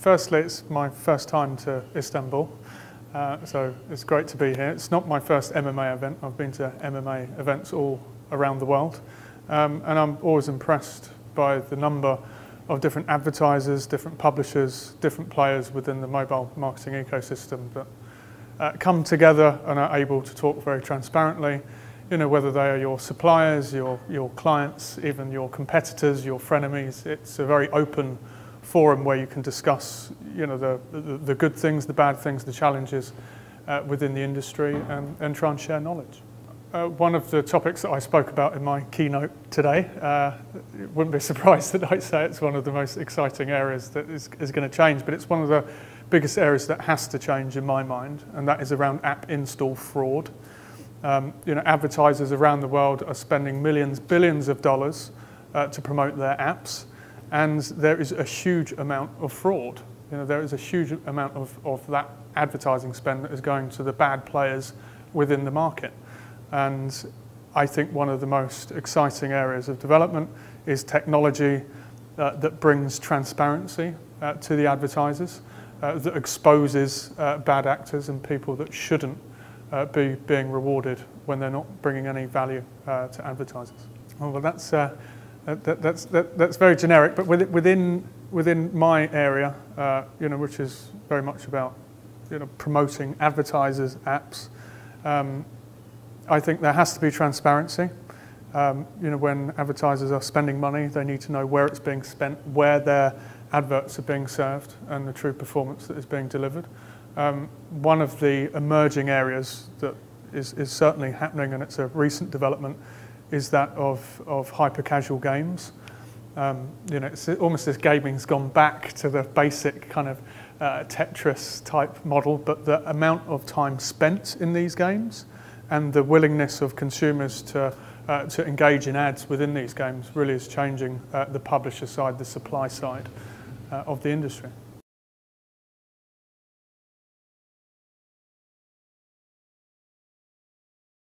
Firstly, it's my first time to Istanbul, so it's great to be here. It's not my first MMA event. I've been to MMA events all around the world, and I'm always impressed by the number of different advertisers, different publishers, different players within the mobile marketing ecosystem that come together and are able to talk very transparently, whether they are your suppliers, your clients, even your competitors, your frenemies. It's a very open forum where you can discuss, the good things, the bad things, the challenges within the industry, and try and share knowledge. One of the topics that I spoke about in my keynote today, you wouldn't be surprised that I say it's one of the most exciting areas that is going to change, but it's one of the biggest areas that has to change in my mind, and that is around app install fraud. Advertisers around the world are spending millions, billions of dollars to promote their apps, and there is a huge amount of fraud. There is a huge amount of that advertising spend that is going to the bad players within the market. And I think one of the most exciting areas of development is technology that brings transparency to the advertisers, that exposes bad actors and people that shouldn't be being rewarded when they're not bringing any value to advertisers. Well, that's very generic, but within my area, which is very much about promoting advertisers' apps, I think there has to be transparency. When advertisers are spending money, they need to know where it's being spent, where their adverts are being served, and the true performance that is being delivered. One of the emerging areas that is certainly happening, and it's a recent development, is that of hyper-casual games. It's almost as gaming's gone back to the basic kind of Tetris-type model, but the amount of time spent in these games and the willingness of consumers to engage in ads within these games really is changing the publisher side, the supply side of the industry.